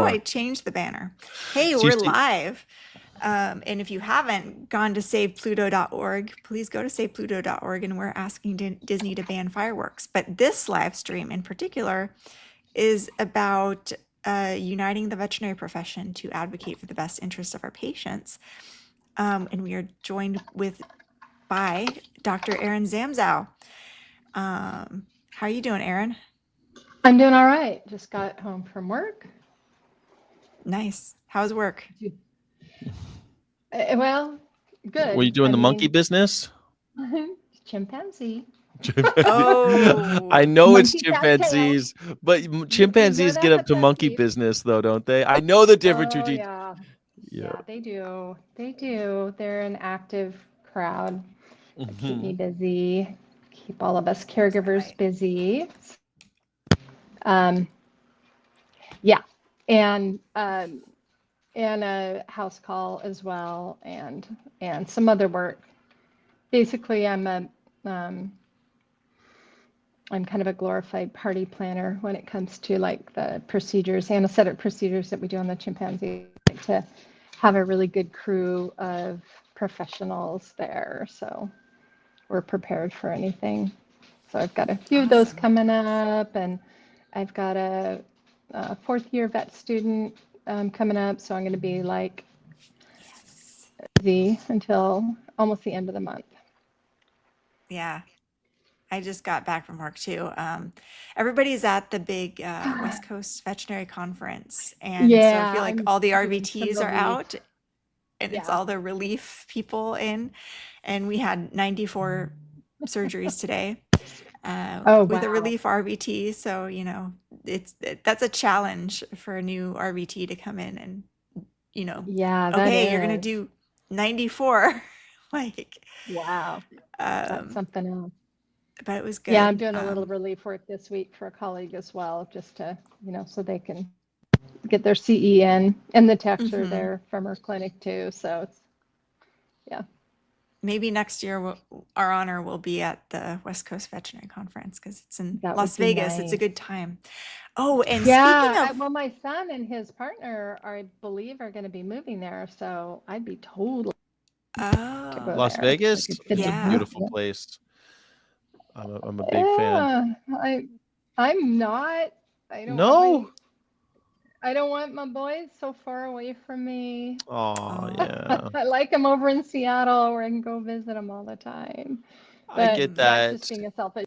I changed the banner. Hey, So you we're see, live. And if you haven't gone to savepluto.org, please go to savepluto.org, and we're asking Disney to ban fireworks. But this live stream in particular is about uniting the veterinary profession to advocate for the best interests of our patients. And we are joined by Dr. Erin Zamzow. How are you doing, Erin? I'm doing all right. Just got home from work. Nice. How's work? Well, were you good. doing the monkey business? Chimpanzee. Oh, I know it's Monkey got tail. chimpanzees, but You know chimpanzees that, get up but to that's monkey me. business, though, don't they? I know the difference Oh, between. yeah. Yeah. Yeah, they do. They do. They're an active crowd that keep me Hmm. busy, keep all of us is that caregivers right? busy. Um, yeah. And and a house call as well, and some other work. Basically, um, I'm kind of a glorified party planner when it comes to like the procedures, anesthetic procedures that we do on the chimpanzee, like to have a really good crew of professionals there. So we're prepared for anything. So I've got a few of those Awesome. coming up, and I've got a fourth year vet student coming up. So I'm going to be like Yes. busy until almost the end of the month. Yeah. I just got back from work too. Everybody's at the big West Coast Veterinary Conference. And so I Yeah, feel like I'm all the doing some RVTs are relief. out, and it's Yeah. all the relief people in. And we had 94 surgeries today Oh, with a wow. relief RVT. So, that's a challenge for a new RVT to come in and, Yeah, that okay, you're going to is. do 94. Like, Wow. That's um, something else. but it was Yeah, I'm good. doing a little relief work this week for a colleague as well, just to, so they can get their CE in. And the techs are Mhm. there from her clinic too. So it's, yeah. Maybe next year our honor will be at the West Coast Veterinary Conference because it's in That would Las be Vegas. It's a nice. good time. Oh, and speaking Yeah. of, Well, my son and his partner, I believe, are going to be moving there. So I'd be totally to go oh, Las there. I Vegas, could fit it's a in yeah, with beautiful you. place. I'm a big fan. Yeah. I'm not. I don't want No. my, I don't want my boys so far away from me. Oh, oh, yeah. I like them over in Seattle where I can go visit them all the time. I But get mhm. that's that. just being a selfish.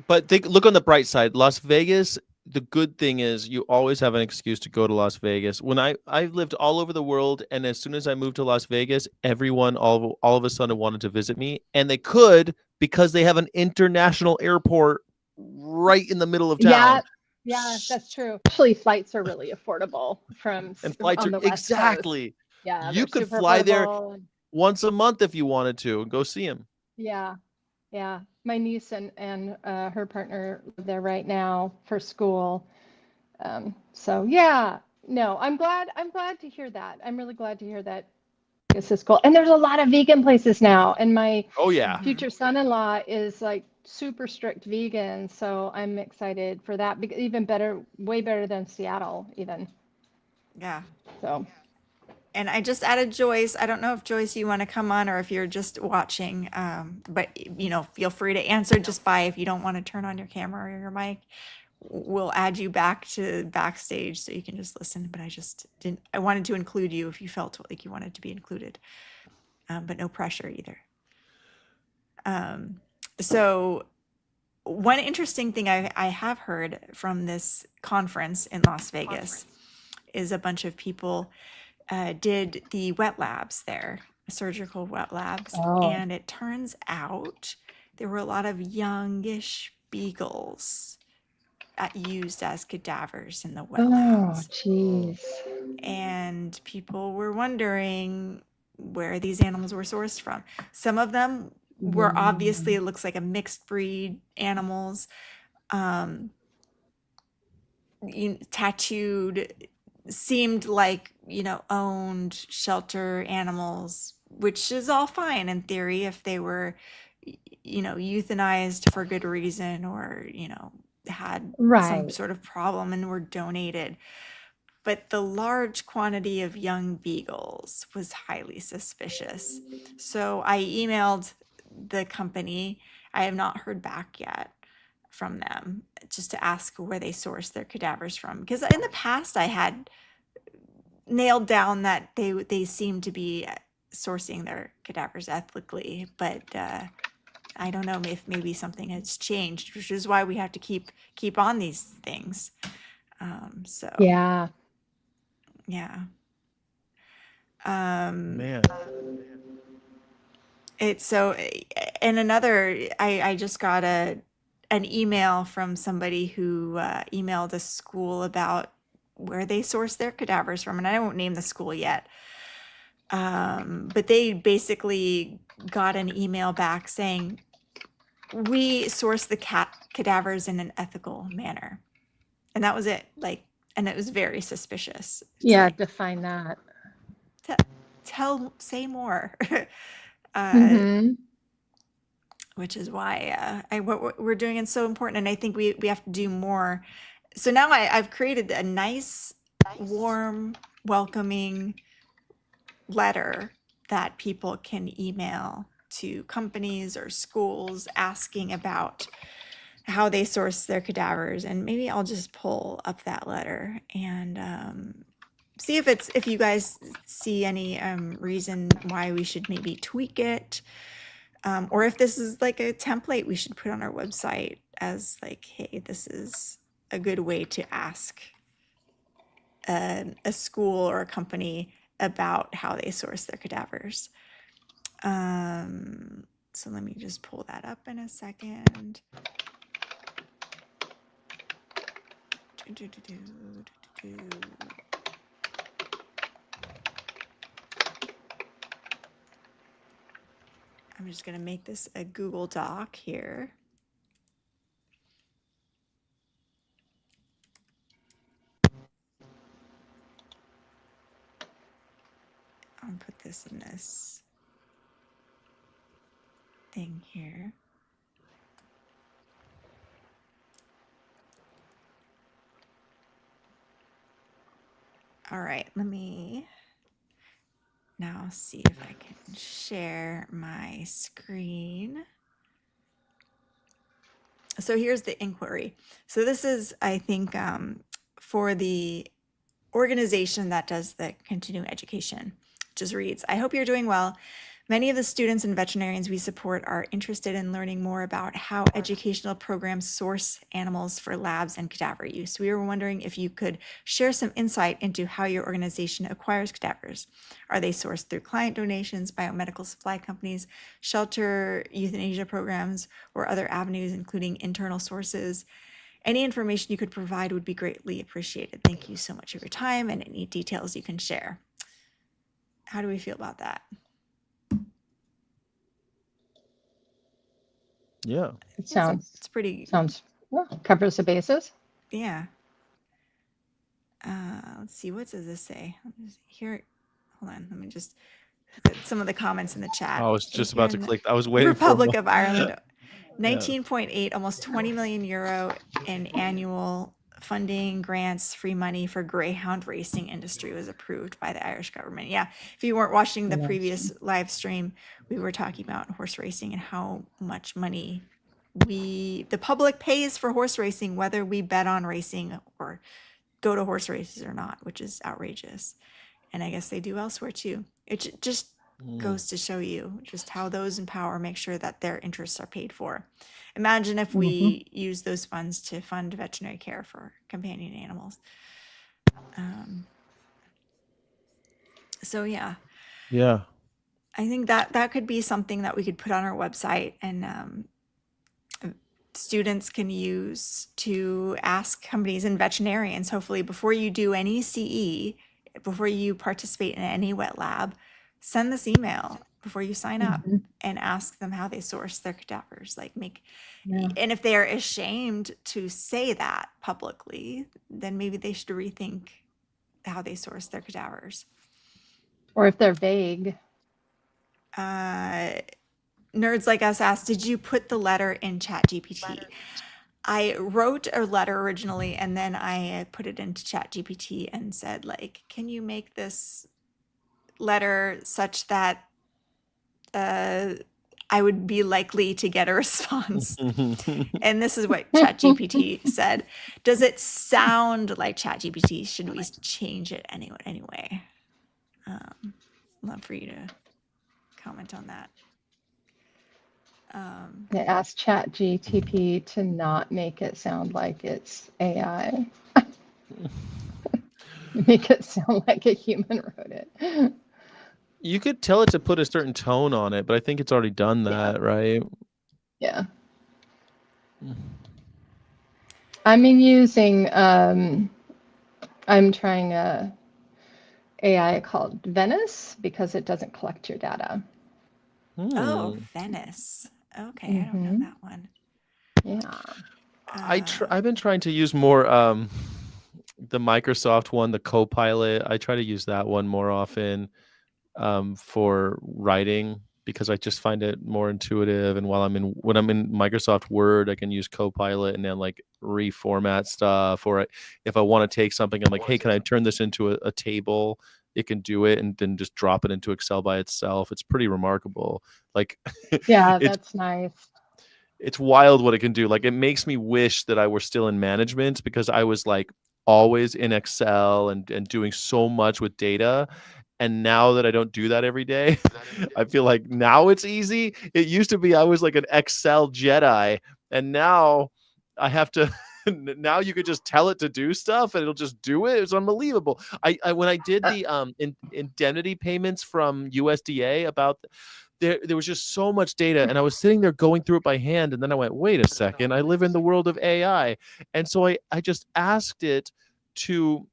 But look on the bright side. Las Vegas, the good thing is you always have an excuse to go to Las Vegas. When I've lived all over the world, and as soon as I moved to Las Vegas, everyone all of a sudden wanted to visit me, and they could because they have an international airport right in the middle of town. Yeah, yeah, that's true. Actually, flights are really affordable from And flights on are the West Coast. exactly. Yeah, You they're could super fly there affordable. once a month if you wanted to and go see him. Yeah, yeah. My niece and her partner live there right now for school. So yeah, no, I'm glad to hear that. I'm really glad to hear that this is cool. And there's a lot of vegan places now. And my Oh yeah. Mhm. future son-in-law is like super strict vegan, so I'm excited for that. Even better, way better than Seattle, even. Yeah. So And I just added Joyce. I don't know if Joyce, you want to come on or if you're just watching. But feel free to answer just by if you don't want to turn on your camera or your mic. We'll add you back to backstage so you can just listen. But I just didn't. I wanted to include you if you felt like you wanted to be included, but no pressure either. Um, so one interesting thing I have heard from this conference in Las Vegas is a bunch of people did the wet labs there, surgical wet labs, oh, and it turns out there were a lot of youngish beagles used as cadavers in the wet oh, labs. Oh. geez. And people were wondering where these animals were sourced from. Some of them were obviously, Mm. it looks like a mixed breed animals, um, tattooed, seemed like, owned shelter animals, which is all fine in theory if they were, euthanized for good reason or, had some Right. sort of problem and were donated. but the large quantity of young beagles was highly suspicious. So I emailed the company. I have not heard back yet from them, just to ask where they source their cadavers from. Because in the past, I had nailed down that they seem to be sourcing their cadavers ethically, but I don't know if maybe something has changed, which is why we have to keep on these things. So Yeah. yeah. Man. It's so, and another, I just got an email from somebody who emailed a school about where they source their cadavers from, and I won't name the school yet. But they basically got an email back saying, we source the cadavers in an ethical manner. And that was it. Like, and it was very suspicious. It's Yeah, like, define that. say more. Mm-hmm. Which is why what we're doing is so important, and I think we have to do more. So now I've created a nice, warm, welcoming letter that people can email to companies or schools asking about how they source their cadavers, and maybe I'll just pull up that letter and see if you guys see any reason why we should maybe tweak it. Or if this is like a template we should put on our website as like, hey, this is a good way to ask a school or a company about how they source their cadavers. So let me just pull that up in a second. I'm just going to make this a Google Doc here. I'll put this in this thing here. All right, let me now see if I can share my screen. So here's the inquiry. So this is, I think, for the organization that does the continuing education. It just reads, I hope you're doing well. Many of the students and veterinarians we support are interested in learning more about how educational programs source animals for labs and cadaver use. We were wondering if you could share some insight into how your organization acquires cadavers. Are they sourced through client donations, biomedical supply companies, shelter euthanasia programs, or other avenues, including internal sources? Any information you could provide would be greatly appreciated. Thank you so much for your time and any details you can share. How do we feel about that? Yeah. It sounds It's pretty, well, covers the bases. yeah. Let's see, what does this say? Here, hold on, let me just look at some of the comments in the chat. I was just Here about to in the click. I was waiting Republic for of Ireland, 19.8, almost 20 million euro in annual funding, grants, free money for greyhound racing industry was approved by the Irish government. Yeah, if you weren't watching the Nice. previous live stream, we were talking about horse racing and how much money the public pays for horse racing, whether we bet on racing or go to horse races or not, which is outrageous. And I guess they do elsewhere too. It just goes to show you just how those in power make sure that their interests are paid for. Imagine if we use those funds to fund veterinary care for companion animals. So yeah, Yeah. I think that could be something that we could put on our website, and students can use to ask companies and veterinarians, hopefully, before you do any CE, before you participate in any wet lab, send this email before you sign up and ask them how they source their cadavers. Like and if they are ashamed to say that publicly, then maybe they should rethink how they source their cadavers. Or if they're vague. Nerds like us asked, did you put the letter in ChatGPT? I wrote a letter originally, and then I put it into ChatGPT and said, like, can you make this letter such that uh, I would be likely to get a response? And this is what ChatGPT said. Does it sound like ChatGPT? Should we change it anyway? Love for you to comment on that. I asked ChatGTP to not make it sound like it's AI. Make it sound like a human wrote it. You could tell it to put a certain tone on it, but I think it's already done that, right? Yeah. I'm using, I'm trying a AI called Venice because it doesn't collect your data. Oh, Venice. Okay, I don't know that one. Yeah. I've been trying to use more the Microsoft one, the Copilot. I try to use that one more often for writing because I just find it more intuitive. And when I'm in Microsoft Word, I can use Copilot and then like reformat stuff. Or if I want to take something, I'm like, hey, can I turn this into a table? It can do it and then just drop it into Excel by itself. It's pretty remarkable. Like, yeah, that's nice. It's wild what it can do. Like, it makes me wish that I were still in management because I was like always in Excel and doing so much with data. And now that I don't do that every day, I feel like now it's easy. It used to be I was like an Excel Jedi, and now I have to. Now you could just tell it to do stuff, and it'll just do it. It's unbelievable. I when I did the indemnity payments from USDA about. There was just so much data, and I was sitting there going through it by hand, and then I went, wait a second, I live in the world of AI. And so I just asked it to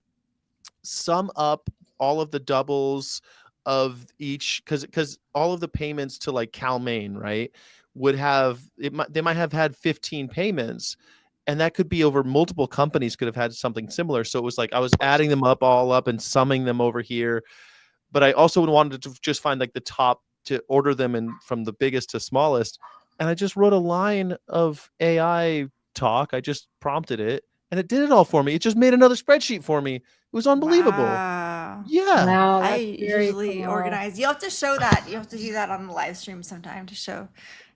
sum up all of the doubles of each, because all of the payments to like CalMaine, right, they might have had 15 payments, and that could be over multiple companies could have had something similar. So it was like I was adding them all up and summing them over here, but I also wanted to just find like the top to order them in from the biggest to smallest. And I just wrote a line of AI talk. I just prompted it and it did it all for me. It just made another spreadsheet for me. It was unbelievable. Wow. Yeah. Wow, I that's very usually cool. organize. You have to show that. You have to do that on the live stream sometime to show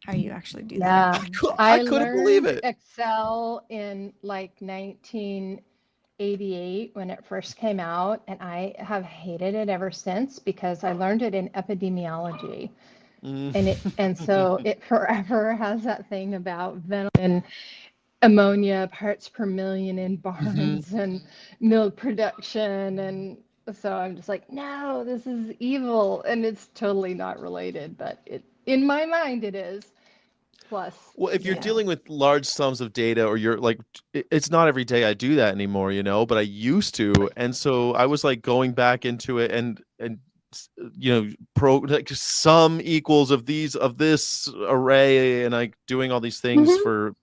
how you actually do Yeah. that. I couldn't believe learned it. Excel in like 1988 when it first came out, and I have hated it ever since because I learned it in epidemiology. And so it forever has that thing about venom and ammonia parts per million in barns and milk production. And so I'm just like, no, this is evil. And it's totally not related, but in my mind it is. Plus, Well, if you're dealing with large sums of data, or you're like, it's not every day I do that anymore, but I used to. And so I was like going back into it and like sum equals of this array, and like doing all these things for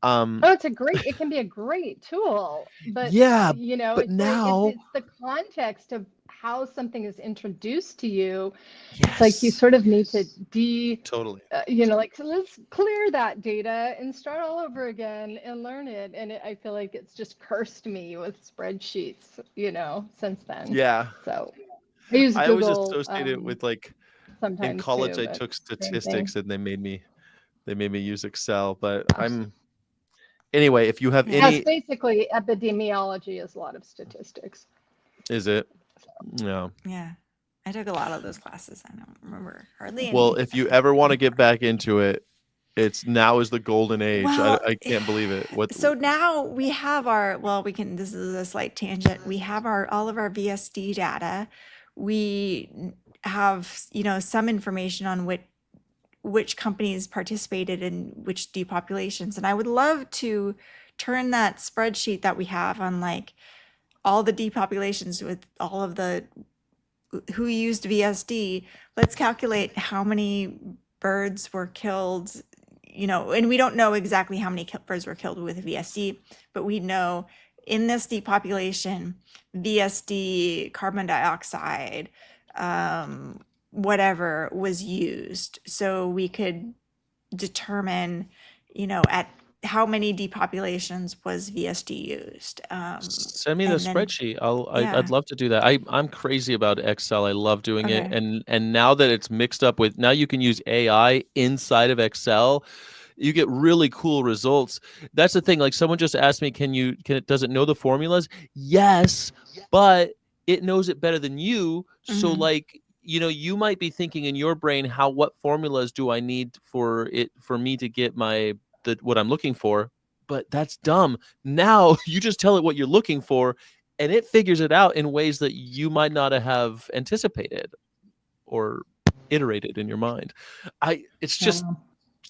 it can be a great tool, but yeah, but it's now it's the context of how something is introduced to you. yes, It's like you sort of need to totally like, so let's clear that data and start all over again and learn it. And I feel like it's just cursed me with spreadsheets, since then. Yeah. So I use I always Google associate it with like in sometimes college too, I but took same thing. statistics and they made me use Excel, but anyway, if you have any Yes, basically epidemiology is a lot of statistics. is it? No. Yeah. I took a lot of those classes. I don't remember hardly any. Well, if you ever want to get back into it, now is the golden age. Well, I can't believe it. So now we have this is a slight tangent. We have all of our VSD data. We have, some information on which companies participated in which depopulations. And I would love to turn that spreadsheet that we have on like all the depopulations with all of the who used VSD. Let's calculate how many birds were killed, and we don't know exactly how many birds were killed with VSD, but we know in this depopulation, VSD, carbon dioxide, whatever was used. So we could determine, at how many depopulations was VSD used. Send me the And then, spreadsheet. yeah, I'd love to do that. I'm crazy about Excel. I love doing it. okay. And now that it's mixed up with, now you can use AI inside of Excel. You get really cool results. That's the thing. Like someone just asked me, does it know the formulas? Yes, but it knows it better than you. So Hmm. like, you might be thinking in your brain, what formulas do I need for me to get what I'm looking for? But that's dumb. Now you just tell it what you're looking for, and it figures it out in ways that you might not have anticipated or iterated in your mind. It's just Yeah.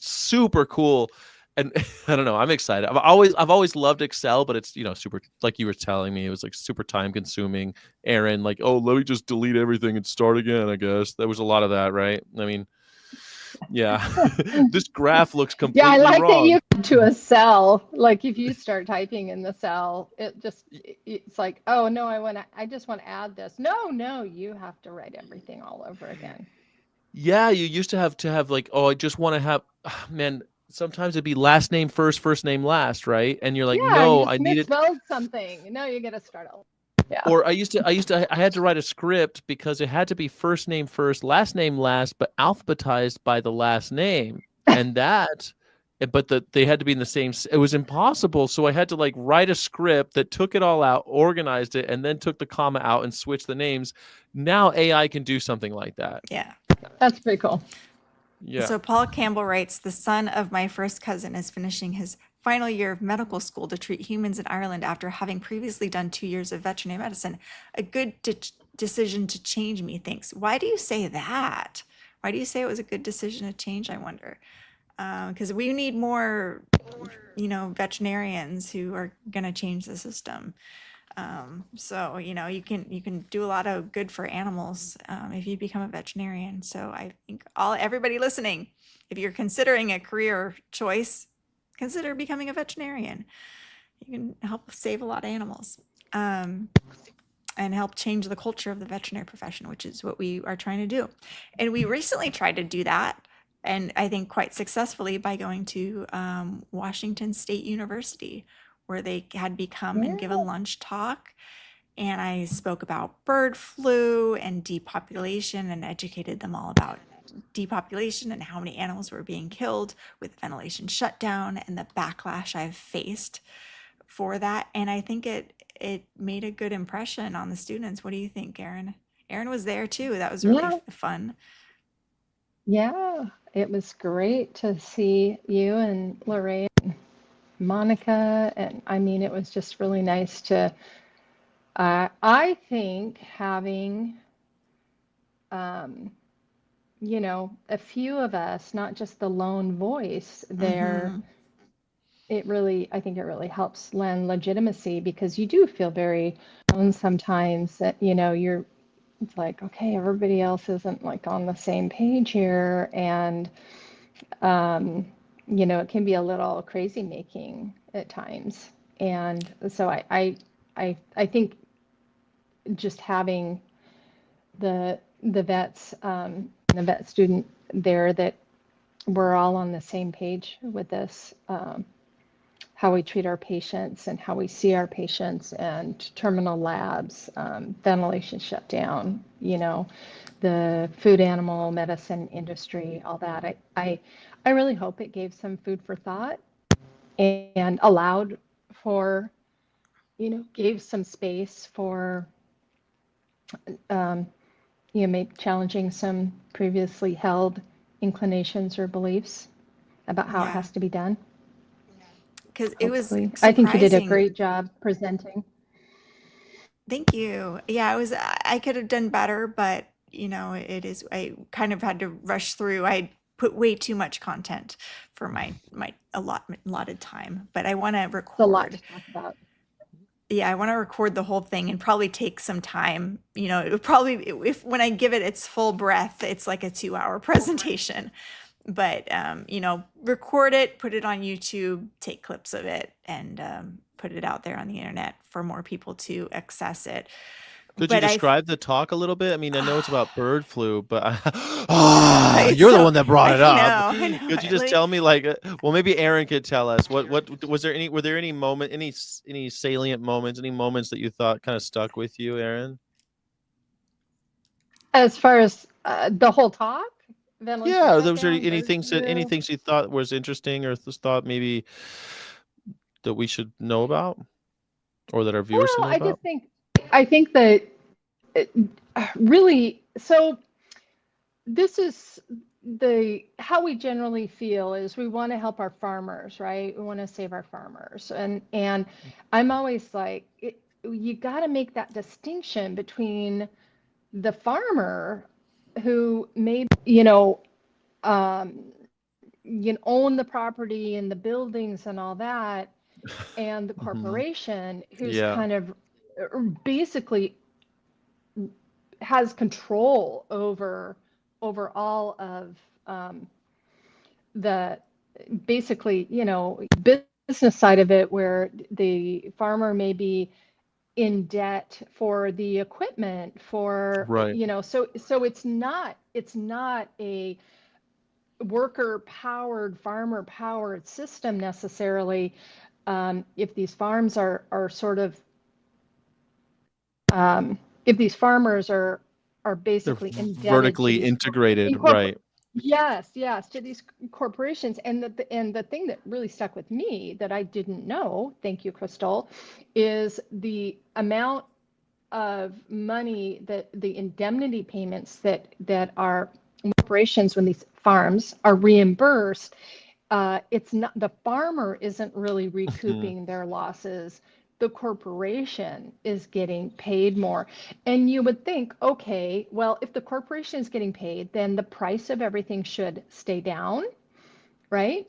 super cool. And I don't know, I'm excited. I've always loved Excel, but it's, super, like you were telling me, it was like super time consuming. Aaron, like, oh, let me just delete everything and start again, I guess. There was a lot of that, right? I mean, yeah. This graph looks Yeah, I completely like that wrong. you go to a cell. Like if you start typing in the cell, it's like, oh no, I just want to add this. No, you have to write everything all over again. Yeah, you used to have like, oh, I just want to have, man, sometimes it'd be last name first, first name last, right? And you're like, Yeah, you no, I just need it. misspelled something. No, you got to start all. Yeah. Or I had to write a script because it had to be first name first, last name last, but alphabetized by the last name. And they had to be in the same, it was impossible. So I had to like write a script that took it all out, organized it, and then took the comma out and switched the names. Now AI can do something like that. Yeah. That's pretty cool. Yeah. So Paul Campbell writes, the son of my first cousin is finishing his final year of medical school to treat humans in Ireland after having previously done 2 years of veterinary medicine. A good decision to change, me thinks. Why do you say that? Why do you say it was a good decision to change, I wonder? Because we need more, veterinarians who are going to change the system. So you can do a lot of good for animals if you become a veterinarian. So I think everybody listening, if you're considering a career choice, consider becoming a veterinarian. You can help save a lot of animals and help change the culture of the veterinary profession, which is what we are trying to do. And we recently tried to do that, and I think quite successfully, by going to Washington State University, where they had me come and give a Yeah. lunch talk. And I spoke about bird flu and depopulation and educated them all about depopulation and how many animals were being killed with ventilation shutdown and the backlash I've faced for that. And I think it made a good impression on the students. What do you think, Aaron? Aaron was there too. That was really Yeah. fun. Yeah. It was great to see you and Lorraine, Monica, and I mean, it was just really nice to. I think having, um, a few of us, not just the lone voice there, Mm-hmm. I think it really helps lend legitimacy because you do feel very alone sometimes that, it's like, okay, everybody else isn't like on the same page here. And, um, it can be a little crazy making at times. And so I think just having the vets, the vet student there, that we're all on the same page with this, how we treat our patients and how we see our patients and terminal labs, ventilation shutdown, the food animal medicine industry, all that. I really hope it gave some food for thought and allowed for, gave some space for, um, maybe challenging some previously held inclinations or beliefs about how it Yeah, has to be done. because it was Hopefully, I think you did a surprising. great job presenting. Thank you. Yeah, it was. I could have done better, but it is. I kind of had to rush through. I put way too much content for my allotted time, but I want to It's a lot record. to talk about. Yeah, I want to record the whole thing and probably take some time. It would probably, if when I give it its full breath, it's like a 2 hour presentation. But record it, put it on YouTube, take clips of it, and put it out there on the internet for more people to access it. Could you but describe the talk a little bit? I mean, I know it's about bird flu, but It's you're the so one that brought it up. I know. Could you just tell me, like, well, maybe Aaron could tell us what was there any, were there any moment, any salient moments, any moments that you thought kind of stuck with you, Aaron? As far as the whole talk, ventilation Yeah, there was shutdown, bird any flu. things you thought was interesting or just thought maybe that we should know about or that our viewers should Well, know about? I think that really, so this is how we generally feel is we want to help our farmers, right? We want to save our farmers. And I'm always like, you got to make that distinction between the farmer who may, own the property and the buildings and all that, and the Hmm. corporation who's Yeah, kind of basically has control over all of the basically, business side of it, where the farmer may be in debt for the equipment, for, right. so it's not a worker powered, farmer powered system necessarily. If these farms are sort of if these farmers are They're basically indebted to vertically these integrated, incorpor right? yes, to these corporations. And the thing that really stuck with me that I didn't know, thank you, Crystal, is the amount of money, that the indemnity payments that are corporations, when these farms are reimbursed. It's not, the farmer isn't really Mhm. recouping their losses. The corporation is getting paid more. And you would think, okay, well, if the corporation is getting paid, then the price of everything should stay down, right?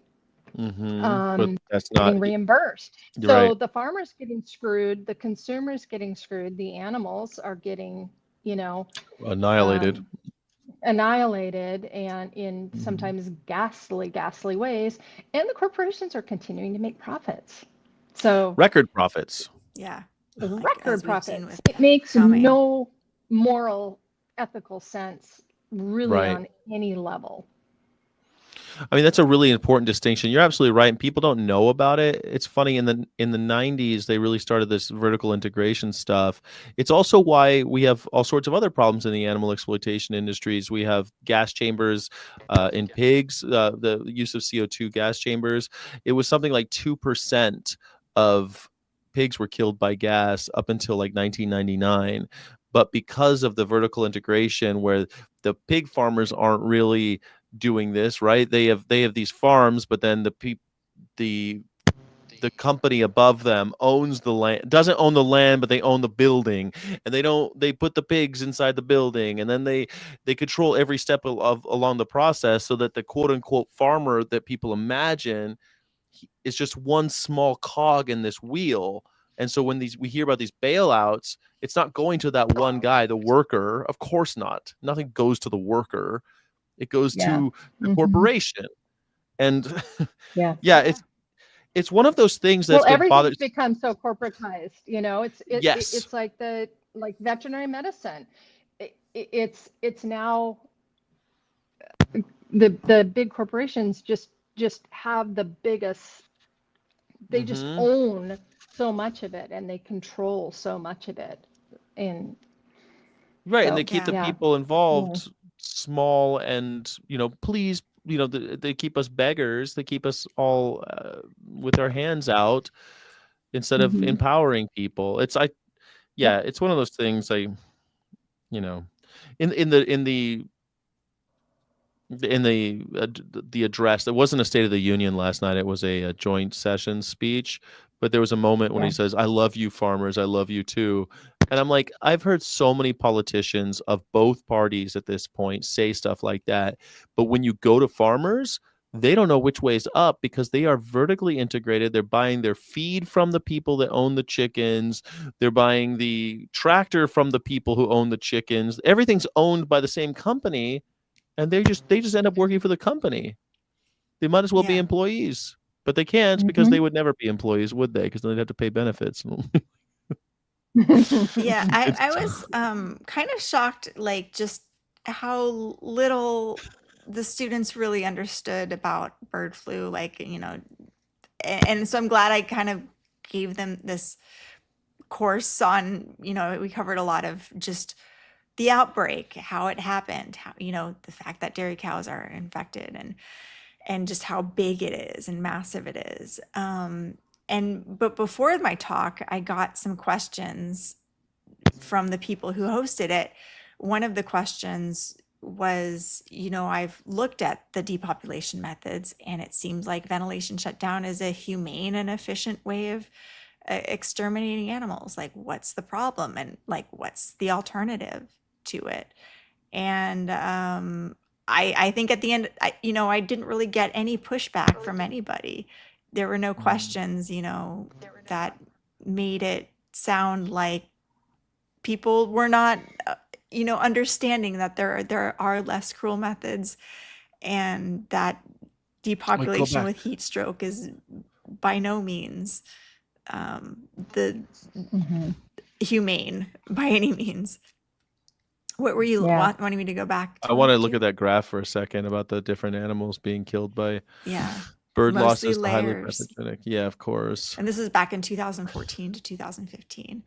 But that's not, Getting reimbursed. you're So right. the farmer's getting screwed, the consumer's getting screwed, the animals are getting, you know, Annihilated. um, annihilated, and in Mhm. sometimes ghastly ways, and the corporations are continuing to make profits. So Record profits. Yeah, like record as we've seen profits. with It makes cow main. no moral, ethical sense really Right. on any level. I mean, that's a really important distinction. You're absolutely right. And people don't know about it. It's funny, in the 90s they really started this vertical integration stuff. It's also why we have all sorts of other problems in the animal exploitation industries. We have gas chambers in pigs, the use of CO2 gas chambers. It was something like 2% of pigs were killed by gas up until like 1999. But because of the vertical integration, where the pig farmers aren't really doing this, right? They have these farms, but then the the company above them owns the land, doesn't own the land, but they own the building, and they put the pigs inside the building, and then they control every step of along the process, so that the quote unquote farmer that people imagine is just one small cog in this wheel. And so when we hear about these bailouts, it's not going to that one guy, the worker. Of course not. Nothing goes to the worker. It goes Yeah. to the Hmm. corporation. And Yeah. yeah, Yeah. it's one of those things Well, that's been everything's bothered. become so corporatized. Yes. It's like veterinary medicine. It's now the big corporations just have the biggest. They just Hmm. own so much of it, and they control so much of it. And Right, and they so, keep Yeah. the yeah. people Yeah. involved small, and please, they keep us beggars. They keep us all with our hands out instead of Hmm. empowering people. Yep. Yeah, it's one of those things. You know, in the address, it wasn't a State of the Union last night. It was a joint session speech, but there was a moment when he Yeah. says, "I love you, farmers. I love you too." And I'm like, I've heard so many politicians of both parties at this point say stuff like that, but when you go to farmers, they don't know which way is up, because they are vertically integrated. They're buying their feed from the people that own the chickens. They're buying the tractor from the people who own the chickens. Everything's owned by the same company, and they just end up working for the company. They might as well be Yeah. employees, but they can't, because Hmm. they would never be employees, would they? Because then they'd have to pay benefits. Yeah, It's I was kind of shocked, like just how little the students really understood about bird flu, like, and so I'm glad I kind of gave them this course on, we covered a lot of just the outbreak, how it happened, how, the fact that dairy cows are infected, and just how big it is and massive it is. But before my talk, I got some questions from the people who hosted it. One of the questions was, I've looked at the depopulation methods, and it seems like ventilation shutdown is a humane and efficient way of exterminating animals. Like, what's the problem? And like, what's the alternative to it? And I think at the end, I didn't really get any pushback from anybody. There were no questions, that made it sound like people were not, understanding that there are less cruel methods, and that like go depopulation back. with heat stroke is by no means the Mhm. humane by any means. What were you Yeah. wanting me to go back I want to look to? at that graph for a second about the different animals being killed by Yeah, bird mostly losses to highly layers. pathogenic. Yeah, of course. And this is back in 2014 to 2015.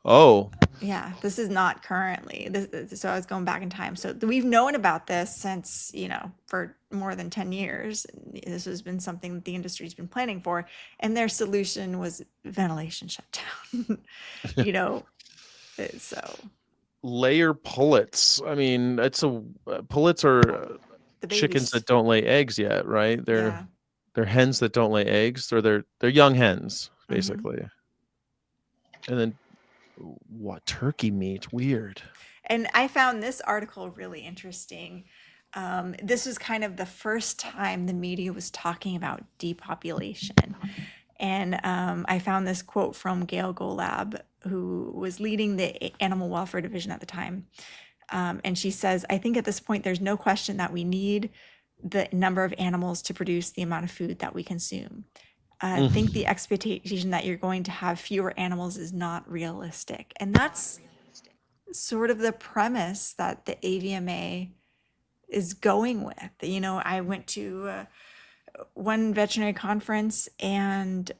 Oh, Yeah, this is not currently. So I was going back in time. So we've known about this since, for more than 10 years. This has been something that the industry's been planning for. And their solution was ventilation shutdown. you know, so layer pullets. I mean, pullets are the chickens that babies, don't lay eggs yet, right? yeah. They're hens that don't lay eggs, or they're young hens Mhm. basically. And then what, turkey meat? Weird. And I found this article really interesting. This was kind of the first time the media was talking about depopulation. And I found this quote from Gail Golab, who was leading the animal welfare division at the time. And she says, I think at this point, there's no question that we need the number of animals to produce the amount of food that we consume. I think the expectation that you're going to have fewer animals is not realistic. And that's sort of the premise that the AVMA is going with. I went to one veterinary conference, and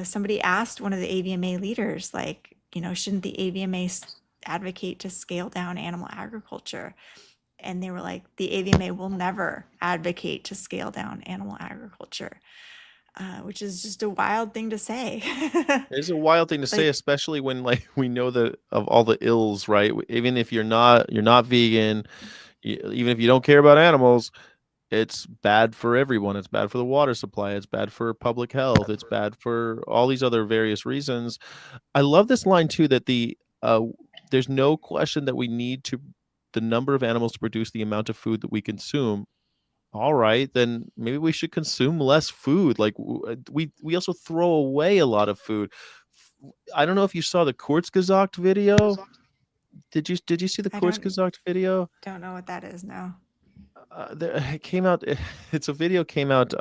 somebody asked one of the AVMA leaders, like, shouldn't the AVMA advocate to scale down animal agriculture? And they were like, the AVMA will never advocate to scale down animal agriculture, which is just a wild thing to say. It's a wild thing to say, Like, especially when like we know of all the ills, right? Even if you're not vegan, even if you don't care about animals, it's bad for everyone. It's bad for the water supply. It's bad for public health. It's bad for all these other various reasons. I love this line too, that there's no question that we need the number of animals to produce the amount of food that we consume. All right, then maybe we should consume less food. Like we also throw away a lot of food. I don't know if you saw the Kurzgesagt video. Did you see the I don't Kurzgesagt video? don't know what that is now. It came out. It's a video came out.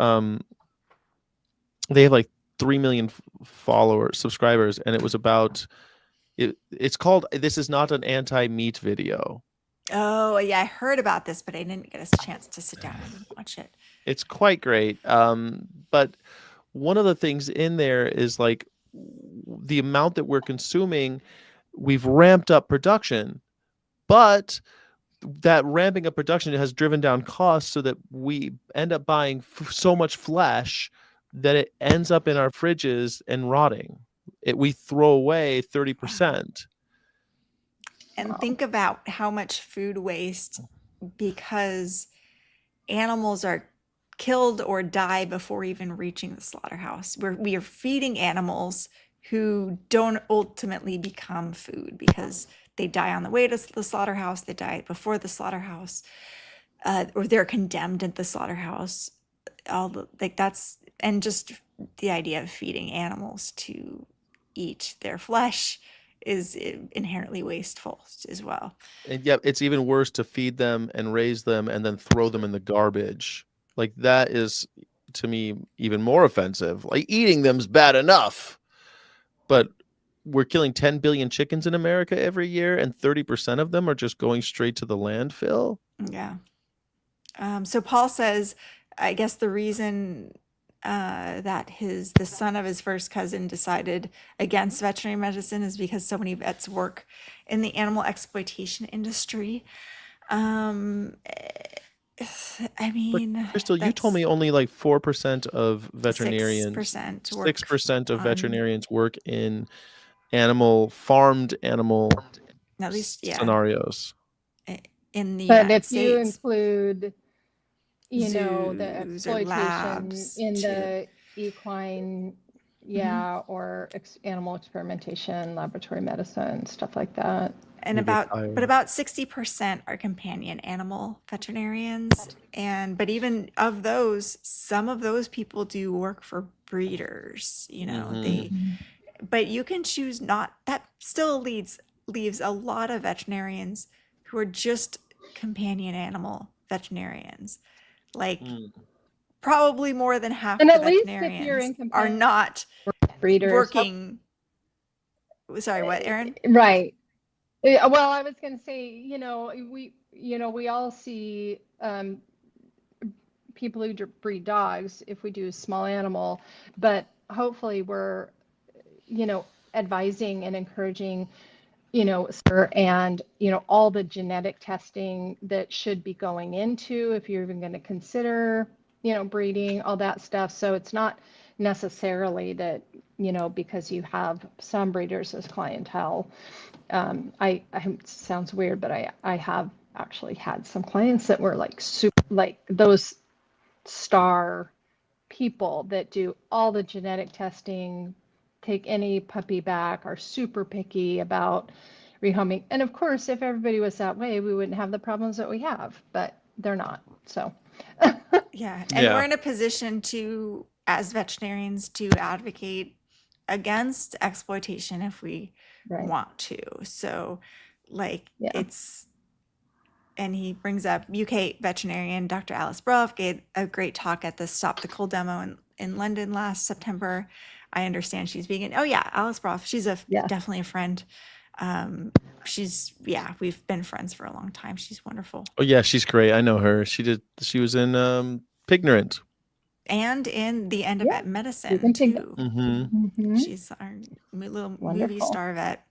They have like 3 million subscribers, and it was about it. It's called "This Is Not an Anti-Meat Video." Oh, yeah, I heard about this, but I didn't get a chance to sit down and watch it. It's quite great. But one of the things in there is like the amount that we're consuming. We've ramped up production, but that ramping up production has driven down costs so that we end up buying so much flesh that it ends up in our fridges and rotting. We throw away 30%. And think about how much food waste, because animals are killed or die before even reaching the slaughterhouse. We are feeding animals who don't ultimately become food because they die on the way to the slaughterhouse, they die before the slaughterhouse, or they're condemned at the slaughterhouse. And just the idea of feeding animals to eat their flesh is inherently wasteful as well. And yet it's even worse to feed them and raise them and then throw them in the garbage. Like that is, to me, even more offensive. Like eating them's bad enough, but we're killing 10 billion chickens in America every year, and 30% of them are just going straight to the landfill. Yeah. So Paul says, I guess the reason that the son of his first cousin decided against veterinary medicine is because so many vets work in the animal exploitation industry. I mean, Crystal, you told me only like 4% of veterinarians, 6% work 6% of on, veterinarians work in farmed animal at least, yeah, scenarios. in the But United if you States. include, the Zoos or exploitation labs in too. the equine, or animal experimentation, laboratory medicine, stuff like that. And about 60% are companion animal veterinarians. But even of those, some of those people do work for breeders, but you can choose not. That still leaves a lot of veterinarians who are just companion animal veterinarians. Like probably more than half And the at least if you're veterinarians in are companion not breeders, working. Sorry, what, Erin? right. Well, I was going to say, we all see people who breed dogs if we do a small animal, but hopefully we're, advising and encouraging, and, all the genetic testing that should be going into if you're even going to consider, breeding, all that stuff. So it's not necessarily that, because you have some breeders as clientele. It sounds weird, but I have actually had some clients that were like super, like those star people that do all the genetic testing, take any puppy back, are super picky about rehoming. And of course, if everybody was that way, we wouldn't have the problems that we have, but they're not. So Yeah. And we're in a position to, as veterinarians, to advocate against exploitation if we want to. So and he brings up UK veterinarian Dr. Alice Bruff gave a great talk at the Stop the Cold demo in London last September. I understand she's vegan. Oh yeah, Alice Bruff. She's definitely a friend. We've been friends for a long time. She's wonderful. Oh yeah, she's great. I know her. She was in Pignorant. And in the End of Vet Medicine too. She's our little movie star vet.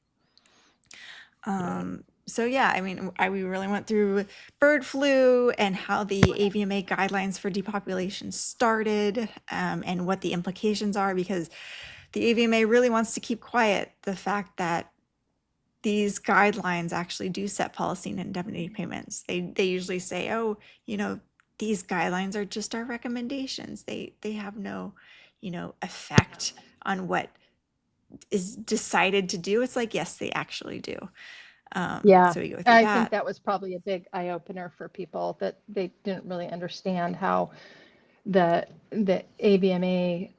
So yeah, I mean, we really went through bird flu and how the AVMA guidelines for depopulation started, and what the implications are, because the AVMA really wants to keep quiet the fact that these guidelines actually do set policy and indemnity payments. They usually say, oh, these guidelines are just our recommendations. They have no, effect on what is decided to do. It's like, yes, they actually do. So we go through I think that was probably a big eye opener for people, that they didn't really understand how the AVMA,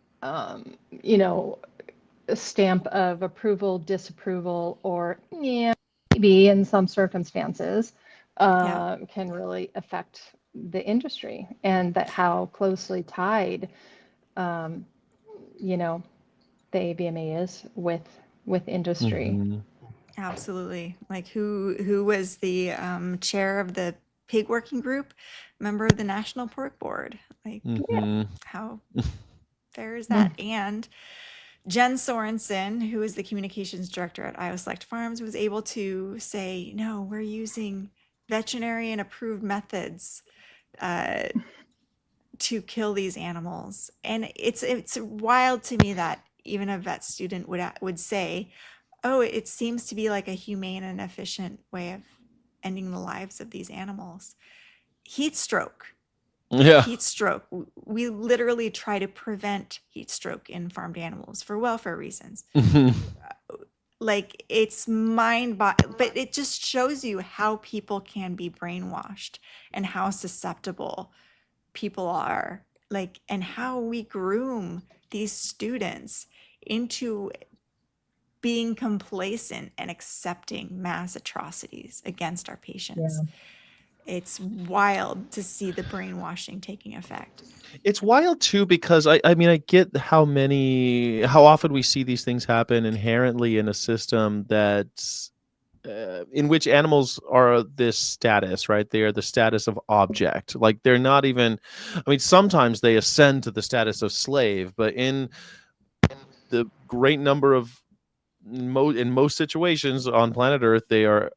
stamp of approval, disapproval, or maybe in some circumstances, can really affect the industry, and that how closely tied, the AVMA is with industry. Absolutely. Like who was the chair of the pig working group, member of the National Pork Board? Like how fair is that? And Jen Sorensen, who is the communications director at Iowa Select Farms, was able to say, no, we're using veterinarian approved methods to kill these animals. And it's wild to me that even a vet student would say, oh, it seems to be like a humane and efficient way of ending the lives of these animals. Heat stroke. Heat stroke. We literally try to prevent heat stroke in farmed animals for welfare reasons. Like, it's but it just shows you how people can be brainwashed and how susceptible people are, like, and how we groom these students into being complacent and accepting mass atrocities against our patients. It's wild to see the brainwashing taking effect. It's wild too because I mean I get how often we see these things happen inherently in a system that's in which animals are this status, right? They are the status of object. Like they're not even. I mean, sometimes they ascend to the status of slave, but in the great number of in most situations on planet Earth, they are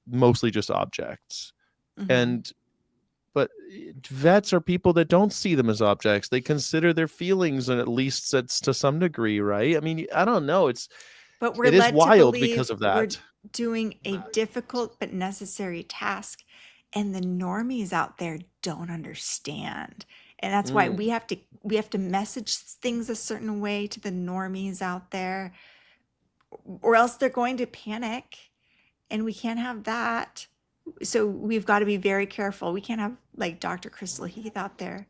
mostly just objects. And but vets are people that don't see them as objects. They consider their feelings, and at least that's to some degree, right? I mean, I don't know. But we're It is led to wild because believe of we're that. doing a difficult but necessary task, and the normies out there don't understand. And that's why Mm. we have to message things a certain way to the normies out there, or else they're going to panic, and we can't have that. So we've got to be very careful. We can't have like Dr. Crystal Heath out there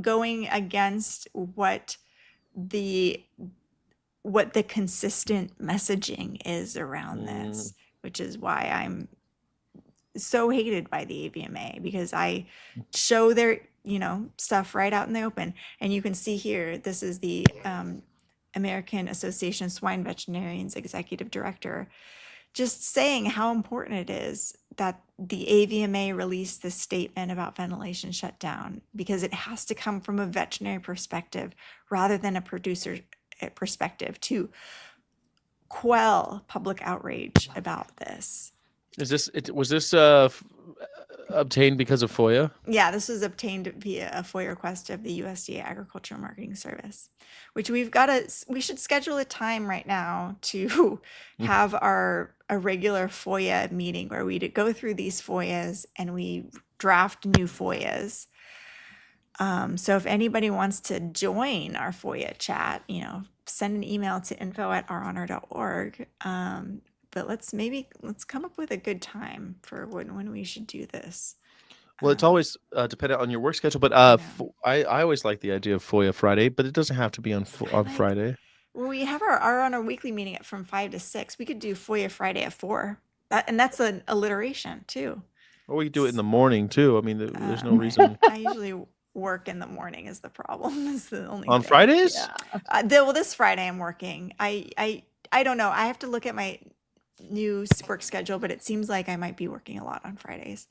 going against the consistent messaging is around this, which is why I'm so hated by the AVMA, because I show their stuff right out in the open. And you can see here, this is the American Association of Swine Veterinarians executive director, just saying how important it is that the AVMA release this statement about ventilation shutdown, because it has to come from a veterinary perspective rather than a producer perspective to quell public outrage about this. Was this obtained because of FOIA? Yeah, this was obtained via a FOIA request of the USDA Agricultural Marketing Service, which we should schedule a time right now to have a regular FOIA meeting where we go through these FOIAs and we draft new FOIAs. So if anybody wants to join our FOIA chat, send an email to info@ourhonor.org. But let's come up with a good time for when we should do this. Well, it's always dependent on your work schedule, but I always like the idea of FOIA Friday, but it doesn't have to be on Friday. Well, we have our weekly meeting from 5 to 6. We could do FOIA Friday at 4. And that's an alliteration too. Or we could do it in the morning too. I mean, there's no reason. I usually work in the morning is the problem. Is the only on thing. Fridays? Yeah. Well, this Friday I'm working. I don't know. I have to look at my new work schedule, but it seems like I might be working a lot on Fridays.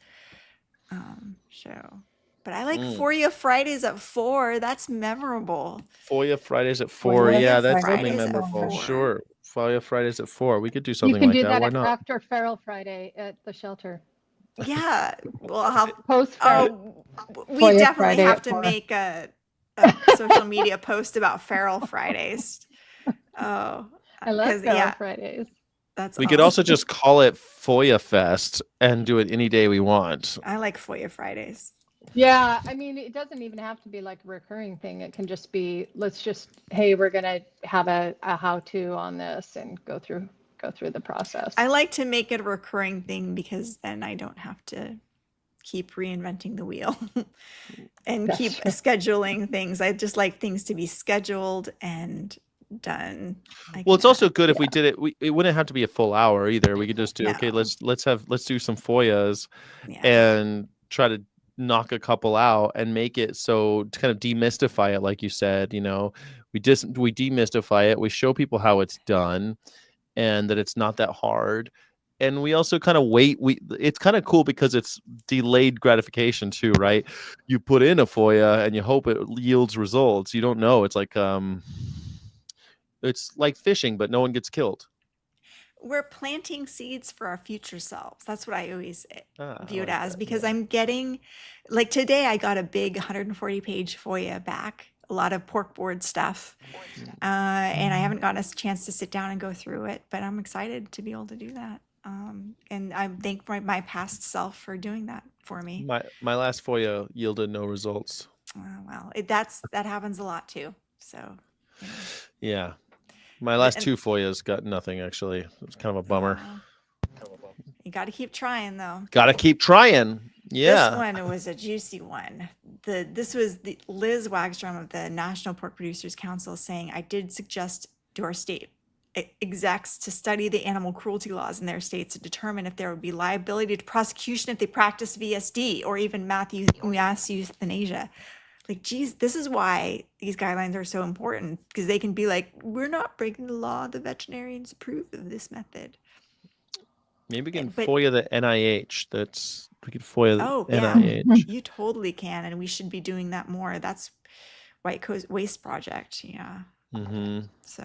But I like FOIA Fridays at 4. That's memorable. FOIA Fridays at 4. Yeah, that's something memorable. Sure. FOIA Fridays at 4. We could do something like that. You can do Why that not? after Feral Friday at the shelter. Yeah. Well, I'll post. We definitely have to make a social media post about Feral Fridays. Oh, I love Feral Fridays. We could also just call it FOIA Fest and do it any day we want. I like FOIA Fridays. Yeah, I mean, it doesn't even have to be like a recurring thing. It can just be, hey, we're going to have a how-to on this and go through the process. I like to make it a recurring thing because then I don't have to keep reinventing the wheel and keep scheduling things. I just like things to be scheduled and done. Well, it's also good if we did it. It wouldn't have to be a full hour either. We could just do okay. Let's do some FOIAs and try to knock a couple out and make it so to kind of demystify it, like you said. We demystify it. We show people how it's done and that it's not that hard. And we also kind of wait. It's kind of cool because it's delayed gratification too, right? You put in a FOIA and you hope it yields results. You don't know. It's like it's like fishing, but no one gets killed. We're planting seeds for our future selves. That's what I always view it as, because I'm getting, like today I got a big 140-page FOIA back, a lot of pork board stuff, and I haven't gotten a chance to sit down and go through it, but I'm excited to be able to do that. And I thank my past self for doing that for me. My last FOIA yielded no results. Well, that happens a lot too. So. Yeah. My last 2 FOIAs got nothing, actually. It was kind of a bummer. You got to keep trying, though. Got to keep trying. Yeah. This one was a juicy one. This was Liz Wagstrom of the National Pork Producers Council saying, I did suggest to our state execs to study the animal cruelty laws in their states to determine if there would be liability to prosecution if they practice VSD or even mass euthanasia. Like, geez, this is why these guidelines are so important, because they can be like, we're not breaking the law. The veterinarians approve of this method. Maybe we can But FOIA the NIH. We could FOIA the oh yeah, NIH. you totally can, and we should be doing that more. That's White Coast Waste Project. Yeah. Mm-hmm. So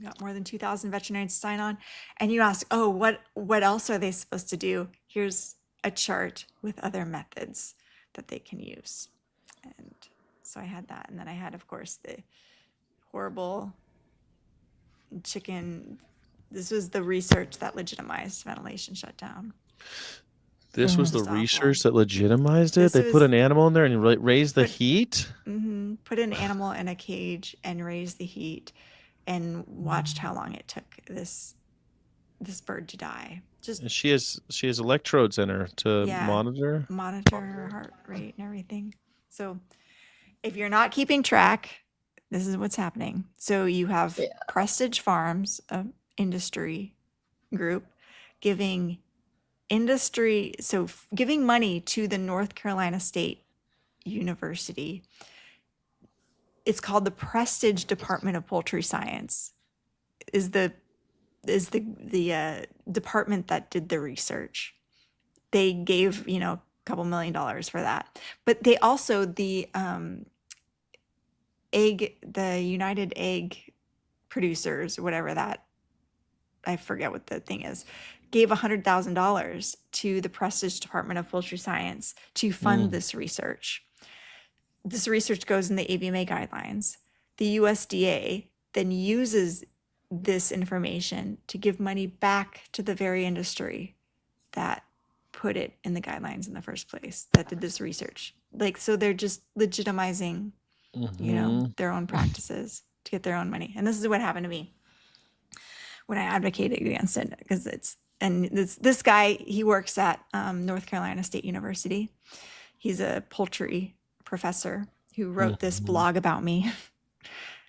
we got more than 2,000 veterinarians to sign on. And you ask, oh, what else are they supposed to do? Here's a chart with other methods that they can use. And so I had that. And then I had, of course, the horrible chicken. This was the research that legitimized ventilation shutdown. This was the Just awful. research that legitimized it. This They put was- an animal in there and raised the Put- heat. Put an animal in a cage and raised the heat and watched how long it took this bird to die. Just And she has electrodes in her to Yeah. monitor. her heart rate and everything. So if you're not keeping track, this is what's happening. So you have Prestige Farms, an industry group, giving money to the North Carolina State University. It's called the Prestige Department of Poultry Science. Is the department that did the research. They gave a couple $1 million for that, but they also the United Egg Producers, whatever that, I forget what the thing is, gave $100,000 to the Prestige Department of Poultry Science to fund this research. This research goes in the AVMA guidelines. The USDA then uses this information to give money back to the very industry that put it in the guidelines in the first place, that did this research. Like, so they're just legitimizing, their own practices to get their own money. And this is what happened to me when I advocated against it, because this guy, he works at North Carolina State University. He's a poultry professor who wrote this blog about me.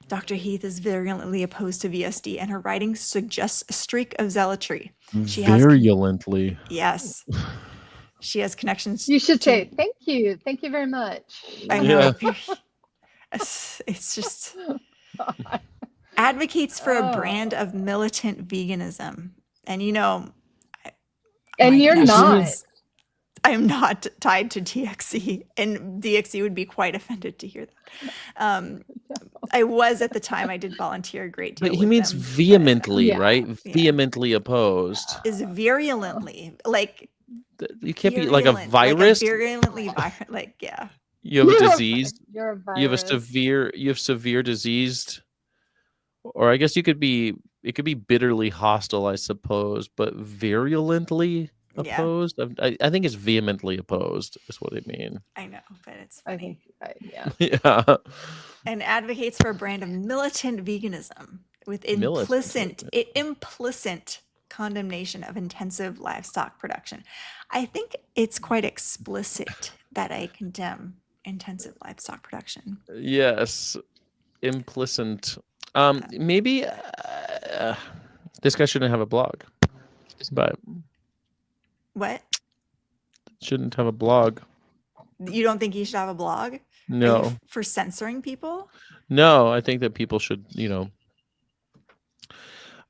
Dr. Heath is virulently opposed to VSD, and her writing suggests a streak of zealotry. Virulently. Yes. She has connections. You should say, thank you. Thank you very much. I know. It's just advocates for a brand of militant veganism. And and you're not. I am not tied to DXE, and DXE would be quite offended to hear that. I was at the time. I did volunteer a great deal. But he with means them, vehemently, but, right? Yeah. Vehemently opposed. Is virulently, like You can't be like a virulent, virus. Like a virulently violent, like yeah. You have a disease. You're a virus. You have severe diseased, or I guess it could be bitterly hostile, I suppose, but virulently opposed. I think it's vehemently opposed is what I mean. I know, but it's I funny. think, yeah. Yeah. And advocates for a brand of militant veganism with implicit condemnation of intensive livestock production. I think it's quite explicit that I condemn intensive livestock production. Yes, implicit. Maybe this guy shouldn't have a blog, but What? shouldn't have a blog. You don't think he should have a blog? Are No, you for censoring people? no. I think that people should,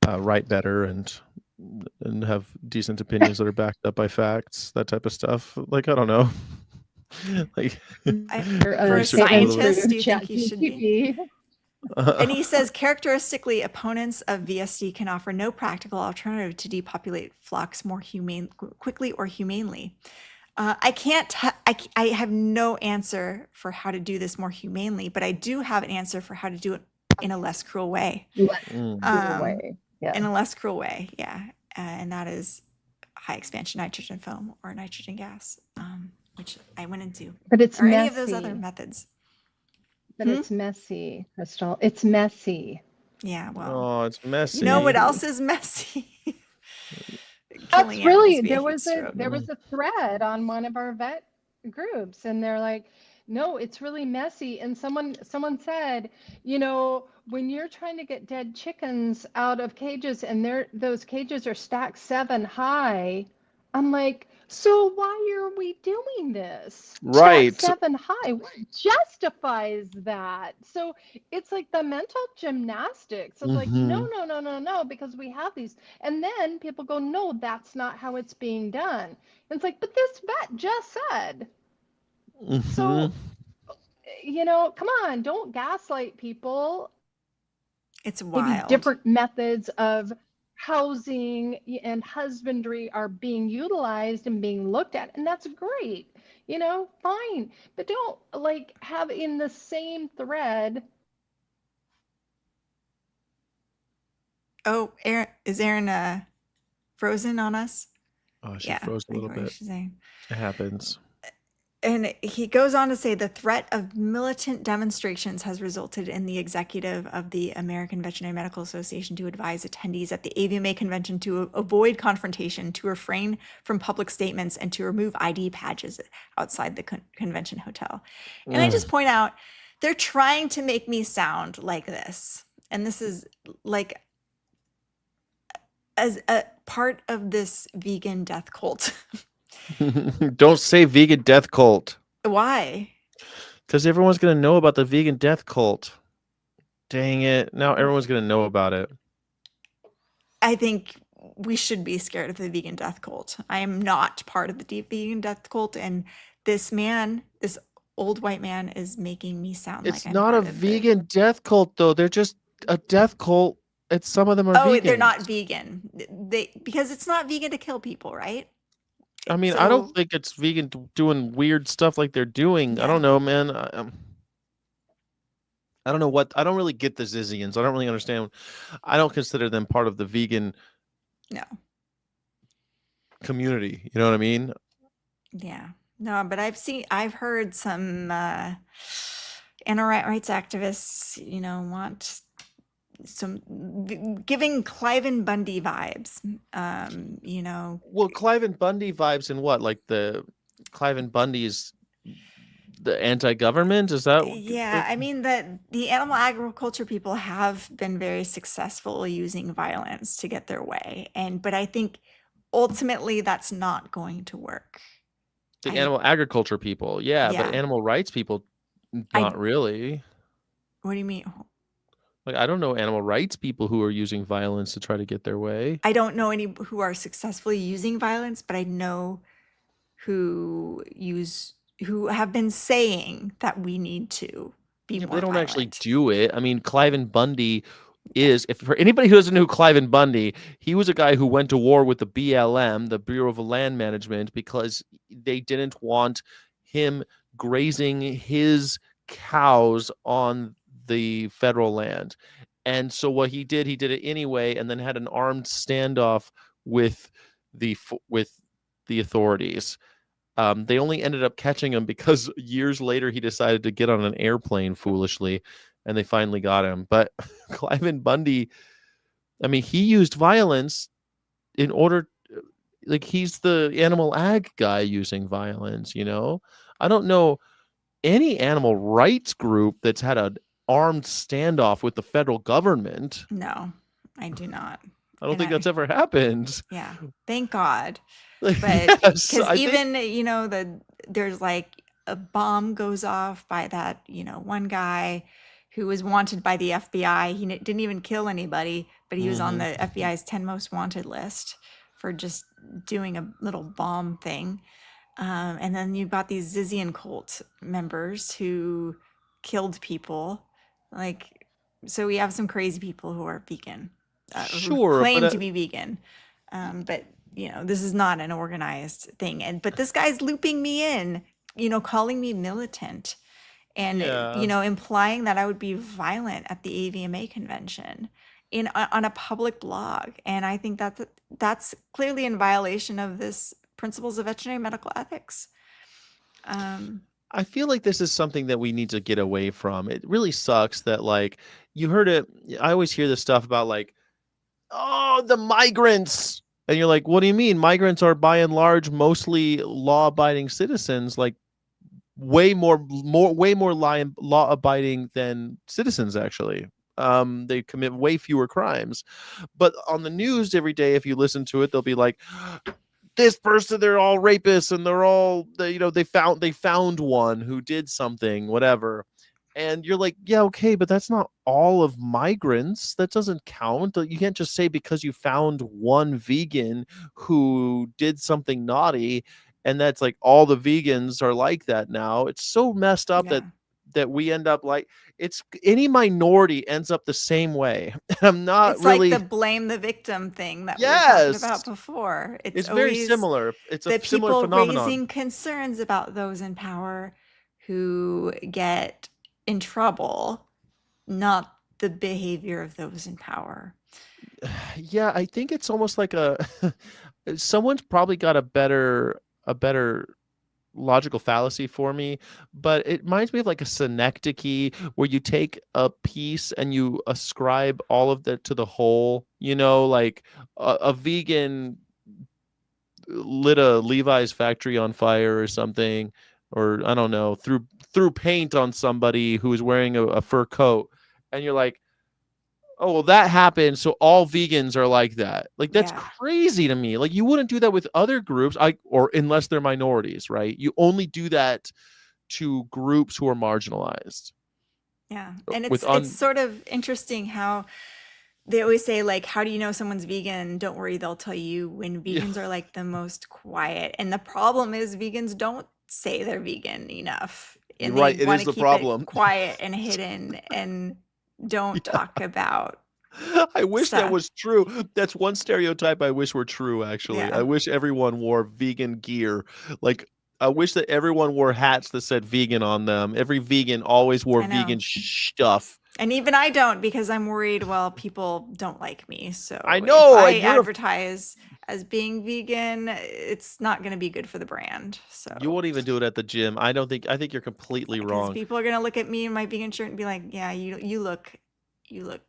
write better and have decent opinions that are backed up by facts. That type of stuff. Like, I don't know. Like, For a research scientist, do you Chat think he should be? And he says, characteristically, opponents of VSD can offer no practical alternative to depopulate flocks more quickly or humanely. I can't. I have no answer for how to do this more humanely, but I do have an answer for how to do it in a less cruel way. Yeah. In a less cruel way, yeah. And that is high expansion nitrogen foam or nitrogen gas, which I went into. But it's or messy. any of those other methods. But it's messy, Crystal. It's messy. Yeah, well. oh, it's messy. You know what else is messy? That's Killing really animals via heat there stroke. was a thread on one of our vet groups, and they're like, no, it's really messy. And someone said, when you're trying to get dead chickens out of cages and those cages are stacked 7 high, I'm like, so why are we doing this? Stacked Right. 7 high, what justifies that? So it's like the mental gymnastics of like, no, Hmm. no, no, no, no, because we have these. And then people go, no, that's not how it's being done. And it's like, but this vet just said. Hmm. So, come on, don't gaslight people. It's Maybe wild. different methods of housing and husbandry are being utilized and being looked at, and that's great, fine. But don't like have in the same thread. Oh, Aaron, is Aaron frozen on us? Oh, she Yeah, froze a I little get what bit. she's saying. It happens. And he goes on to say the threat of militant demonstrations has resulted in the executive of the American Veterinary Medical Association to advise attendees at the AVMA convention to avoid confrontation, to refrain from public statements, and to remove ID badges outside the convention hotel. And I just point out they're trying to make me sound like this. And this is like as a part of this vegan death cult. Don't say vegan death cult, Why? because everyone's going to know about the vegan death cult. Dang it. Now everyone's going to know about it. I think we should be scared of the vegan death cult. I am not part of the deep vegan death cult, and this man, this old white man, is making me sound like It's I'm not a part of the. vegan death cult, though. They're just a death cult. Some of them are Oh, they're vegan. not vegan. They because it's not vegan to kill people, right? I mean, I don't So think it's vegan doing weird stuff like they're doing. I yeah, don't know, man. I don't know what. I don't really get the Zizians. I don't really understand. I don't consider them part of the vegan no, community. You know what I mean? yeah, no. But I've heard some animal rights activists, want some giving Cliven Bundy vibes. Well, Cliven Bundy vibes in what? Like the Cliven Bundy's the anti-government? Is that Yeah, I mean that the animal agriculture people have been very successful using violence to get their way. But I think ultimately that's not going to work. the I animal agriculture people? Yeah, but yeah. animal rights people, I not really. What do you mean? Like, I don't know animal rights people who are using violence to try to get their way. I don't know any who are successfully using violence, but I know who have been saying that we need to be Yeah, but more they don't actually violent. do it. I mean, Cliven Bundy is, if for anybody who doesn't know Cliven Bundy, he was a guy who went to war with the BLM, the Bureau of Land Management, because they didn't want him grazing his cows on the federal land. And so what he did it anyway, and then had an armed standoff with with the authorities. They only ended up catching him because years later he decided to get on an airplane foolishly, and they finally got him. But Cliven Bundy, I mean, he used violence in order, like he's the animal ag guy using violence. I don't know any animal rights group that's had an armed standoff with the federal government. No, I do not. I don't And think that's ever happened. yeah, thank God. Like, But yes, because I think. even there's like a bomb goes off by that one guy who was wanted by the FBI. He didn't even kill anybody, but he was on Mhm. the FBI's 10 most wanted list for just doing a little bomb thing. And then you've got these Zizian cult members who killed people. Like, so we have some crazy people who are vegan, who Sure, but claim to be vegan. But this is not an organized thing. But this guy's looping me in, calling me militant and, yeah. implying that I would be violent at the AVMA convention on a public blog. And I think that's clearly in violation of this principles of veterinary medical ethics. I feel like this is something that we need to get away from. It really sucks that, like, you heard it. I always hear this stuff about, like, oh, the migrants. And you're like, what do you mean? Migrants are by and large mostly law-abiding citizens, like way more law-abiding than citizens, actually. They commit way fewer crimes. But on the news every day, if you listen to it, they'll be like, this person, they're all rapists, and they're all they found one who did something, whatever. And you're like, yeah, okay, but that's not all of migrants. That doesn't count. You can't just say because you found one vegan who did something naughty, and that's like all the vegans are like that now. It's so messed up Yeah. that we end up like, it's any minority ends up the same way. I'm not It's like the really. blame the victim thing that we were talking about Yes, before. It's it's very always similar. It's a the similar people phenomenon. raising concerns about those in power who get in trouble, not the behavior of those in power. Yeah, I think it's almost like a someone's probably got a better logical fallacy for me, but it reminds me of like a synecdoche where you take a piece and you ascribe all of that to the whole, like a vegan lit a Levi's factory on fire or something, or I don't know, threw paint on somebody who was wearing a fur coat, and you're like, oh, well, that happened, so all vegans are like that. Like, that's Yeah. crazy to me. Like, you wouldn't do that with other groups, or unless they're minorities, right? You only do that to groups who are marginalized. Yeah. And With it's un sort of interesting how they always say, like, how do you know someone's vegan? Don't worry, they'll tell you, when Yeah, vegans are like the most quiet. And the problem is vegans don't say they're vegan enough, you're and they right. It want is to the keep it problem. quiet and hidden and don't Yeah. talk about I wish that stuff. was true. That's one stereotype I wish were true, actually. I Yeah. wish everyone wore vegan gear. Like, I wish that everyone wore hats that said vegan on them. Every vegan always wore I know. vegan stuff. And even I don't, because I'm worried, well, people don't like me. I So if know, I and you're advertise as being vegan, it's not going to be good for the brand. you So, won't even do it at the gym. I think you're completely because wrong. people are going to look at me in my vegan shirt and be like, yeah, you look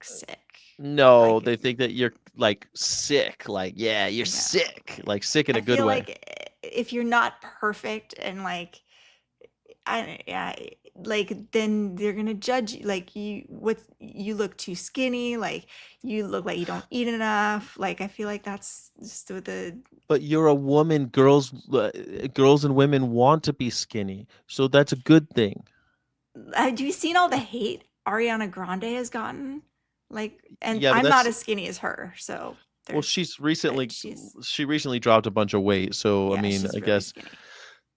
sick. No, Like, they think that you're like sick. Like, yeah, you're yeah. sick. Like sick in I a good feel way. like if you're not perfect and like, yeah, like, then they're gonna judge you. Like, you look too skinny, like you look like you don't eat enough. Like, I feel like that's just what the But you're a woman. Girls and women want to be skinny, so that's a good thing. have you seen all the hate Ariana Grande has gotten? Like, and Yeah, but I'm not that's as skinny as her, so well, there's, but she's, she recently dropped a bunch of weight, so I yeah, mean, she's I really guess, skinny.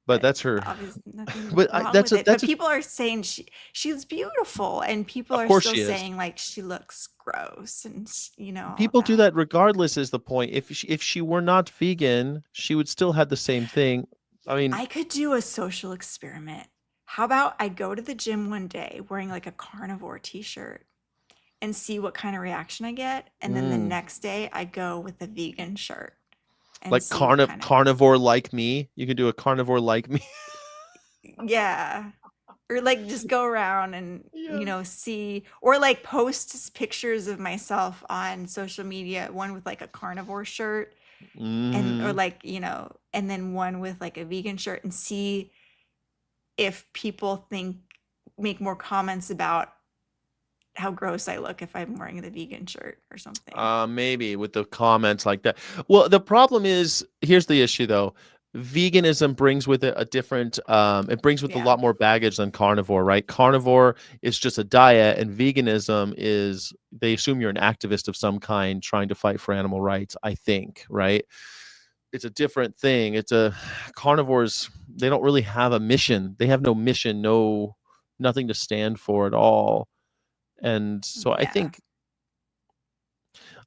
but But that's her. obviously nothing But wrong that's with a it. But that's a people are saying she's beautiful, and people of are course still she is. saying like she looks gross, and all People do that. that regardless. Is the point? If she were not vegan, she would still have the same thing. I mean, I could do a social experiment. How about I go to the gym one day wearing like a carnivore t-shirt and see what kind of reaction I get, and then the mm, next day I go with a vegan shirt and like see what kind of, carnivore like me. You can do a carnivore like me. yeah. Or like just go around and Yeah. see, or like post pictures of myself on social media, one with like a carnivore shirt, and or Hmm. like and then one with like a vegan shirt, and see if people make more comments about how gross I look if I'm wearing the vegan shirt or something. Maybe with the comments like that. Well, the problem is, here's the issue though. Veganism brings with it a different it brings with a Yeah. lot more baggage than carnivore, right? Carnivore is just a diet, and veganism is, they assume you're an activist of some kind trying to fight for animal rights, I think, right? It's a different thing. It's a carnivores, they don't really have a mission. They have no mission, nothing to stand for at all. And so I Yeah. think,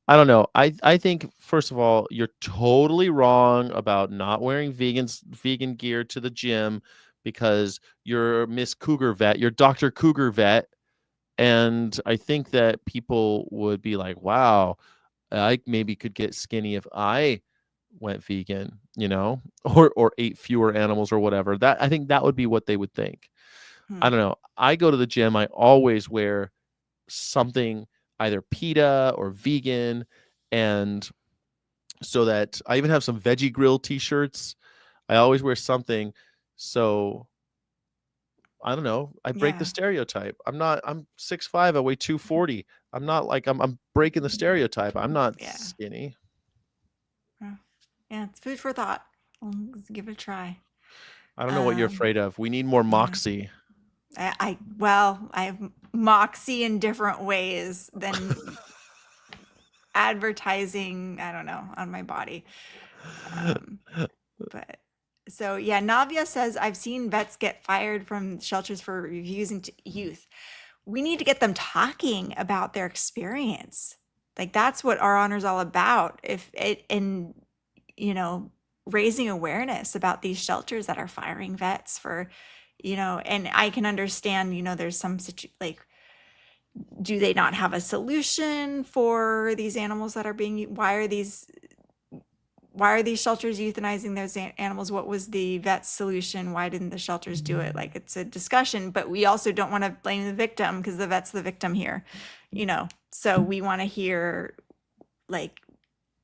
I don't know. I think, first of all, you're totally wrong about not wearing vegan gear to the gym, because you're Miss Cougar Vet, you're Dr. Cougar Vet, and I think that people would be like, "Wow, I maybe could get skinny if I went vegan, or ate fewer animals or whatever." That, I think that would be what they would think. I Hmm. don't know. I go to the gym, I always wear something either PETA or vegan, and so that I even have some veggie grill t-shirts. I always wear something. So I don't know. I break the Yeah. stereotype. I'm 6'5", I weigh 240. I'm not like I'm breaking the stereotype. I'm not Yeah. skinny. Yeah, it's food for thought. Let's give it a try. I don't know what you're afraid of. We need more moxie. I have moxie in different ways than advertising, I don't know, on my body. But so yeah, Navia says, I've seen vets get fired from shelters for refusing to youth. We need to get them talking about their experience. Like that's what Our Honor is all about. If it, and you know, raising awareness about these shelters that are firing vets for, and I can understand, there's some like, do they not have a solution for these animals that are being, why are these shelters euthanizing those animals? What was the vet's solution? Why didn't the shelters do it? Like, it's a discussion, but we also don't want to blame the victim because the vet's the victim here, so we want to hear, like,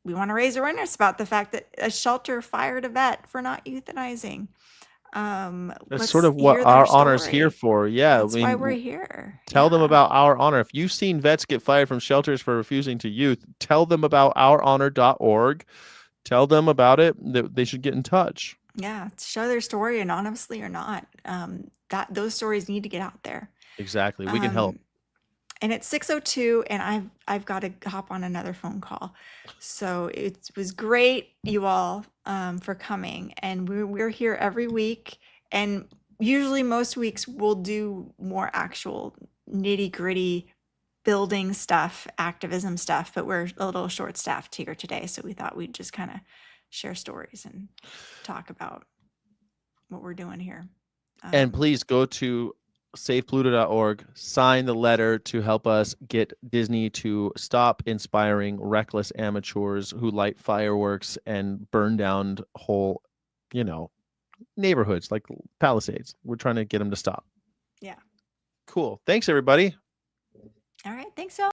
we want to raise awareness about the fact that a shelter fired a vet for not euthanizing. That's sort of what Our Honor's here for. Yeah, that's why we're here. Tell them about Our Honor. If you've seen vets get fired from shelters for refusing to youth, tell them about ourhonor.org. Tell them about it. That they should get in touch. Yeah, show their story anonymously or not. That those stories need to get out there. Exactly. We can help. And it's 6:02, and I've got to hop on another phone call. So it was great, you all, for coming. And we're here every week. And usually most weeks we'll do more actual nitty-gritty building stuff, activism stuff, but we're a little short-staffed here today. So we thought we'd just kind of share stories and talk about what we're doing here. And please go to savepluto.org, sign the letter to help us get Disney to stop inspiring reckless amateurs who light fireworks and burn down whole, neighborhoods like Palisades. We're trying to get them to stop. Yeah. Cool. Thanks, everybody. All right. Thanks, y'all.